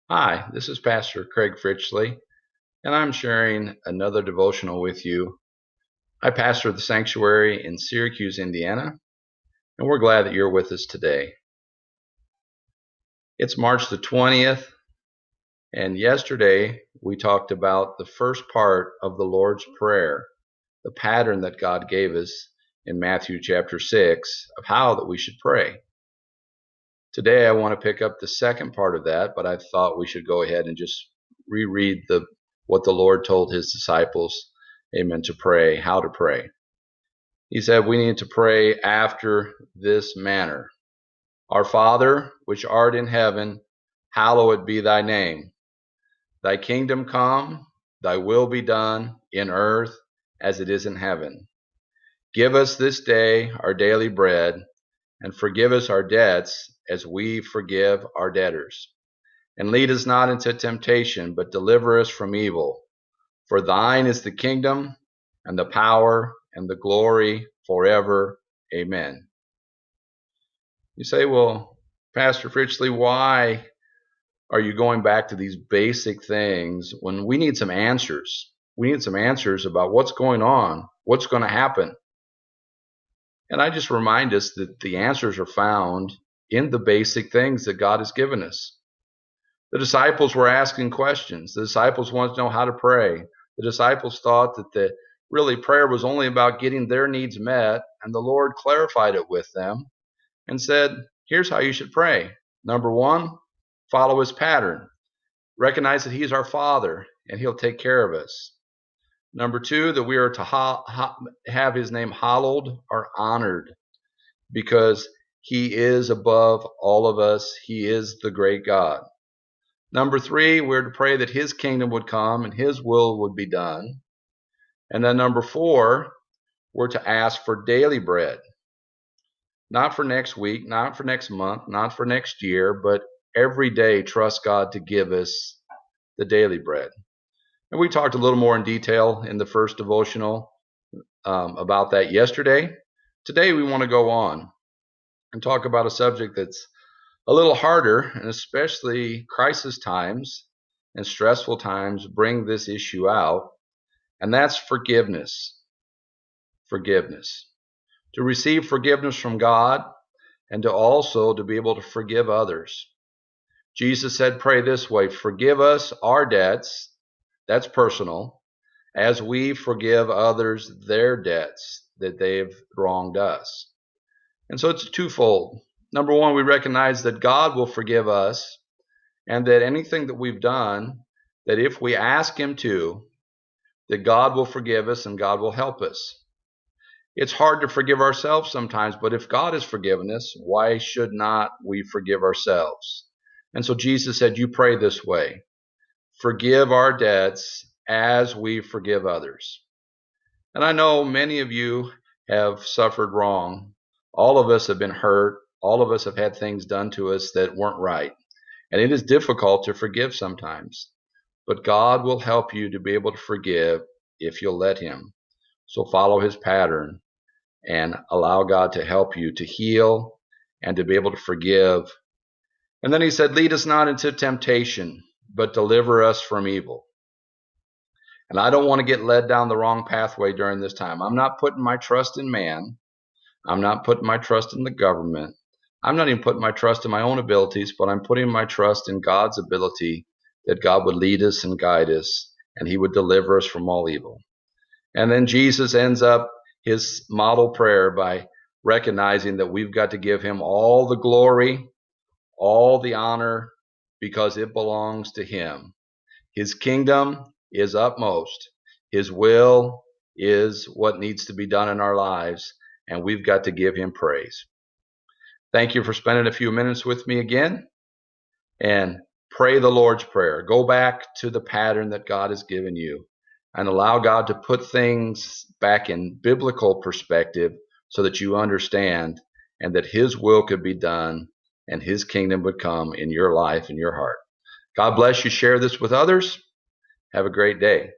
Hi, this is Pastor Fritchley, and I'm sharing another devotional with you. I pastor the sanctuary in Syracuse, Indiana, and we're glad that you're with us today. It's March the 20th, and yesterday we talked about the first part of the Lord's Prayer, the pattern that God gave us in Matthew chapter 6 of how that we should pray. Today I want to pick up the second part of that, but I thought we should go ahead and just reread what the Lord told his disciples, amen, to pray, how to pray. He said we need to pray after this manner. Our Father, which art in heaven, hallowed be thy name. Thy kingdom come, thy will be done in earth as it is in heaven. Give us this day our daily bread, and forgive us our debts as we forgive our debtors. And lead us not into temptation, but deliver us from evil. For thine is the kingdom, and the power, and the glory forever. Amen. You say, well, Pastor Fritchley, why are you going back to these basic things when we need some answers? We need some answers about what's going on, what's going to happen. And I just remind us that the answers are found in the basic things that God has given us. The disciples were asking questions. The disciples wanted to know how to pray. The disciples thought that really prayer was only about getting their needs met, and the Lord clarified it with them and said, here's how you should pray. Number one, follow his pattern. Recognize that he's our Father, and he'll take care of us. Number two, that we are to have his name hallowed or honored, because he is above all of us. He is the great God. Number three, we're to pray that his kingdom would come and his will would be done. And then number four, we're to ask for daily bread. Not for next week, not for next month, not for next year, but every day trust God to give us the daily bread. And we talked a little more in detail in the first devotional about that yesterday. Today we want to go on and talk about a subject that's a little harder, and especially crisis times and stressful times bring this issue out, and that's forgiveness. Forgiveness. To receive forgiveness from God, and to be able to forgive others. Jesus said, pray this way, forgive us our debts, that's personal, as we forgive others their debts that they've wronged us. And so it's twofold. Number one, we recognize that God will forgive us, and that anything that we've done, that if we ask him to, that God will forgive us and God will help us. It's hard to forgive ourselves sometimes, but if God has forgiven us, why should not we forgive ourselves? And so Jesus said, you pray this way, forgive our debts as we forgive others. And I know many of you have suffered wrong. All of us have been hurt. All of us have had things done to us that weren't right. And it is difficult to forgive sometimes. But God will help you to be able to forgive if you'll let him. So follow his pattern and allow God to help you to heal and to be able to forgive. And then he said, lead us not into temptation, but deliver us from evil. And I don't want to get led down the wrong pathway during this time. I'm not putting my trust in man. I'm not putting my trust in the government. I'm not even putting my trust in my own abilities, but I'm putting my trust in God's ability that God would lead us and guide us, and he would deliver us from all evil. And then Jesus ends up his model prayer by recognizing that we've got to give him all the glory, all the honor, because it belongs to him. His kingdom is upmost. His will is what needs to be done in our lives, and we've got to give him praise. Thank you for spending a few minutes with me again, and pray the Lord's Prayer. Go back to the pattern that God has given you and allow God to put things back in biblical perspective so that you understand and that his will could be done and his kingdom would come in your life and your heart. God bless you. Share this with others. Have a great day.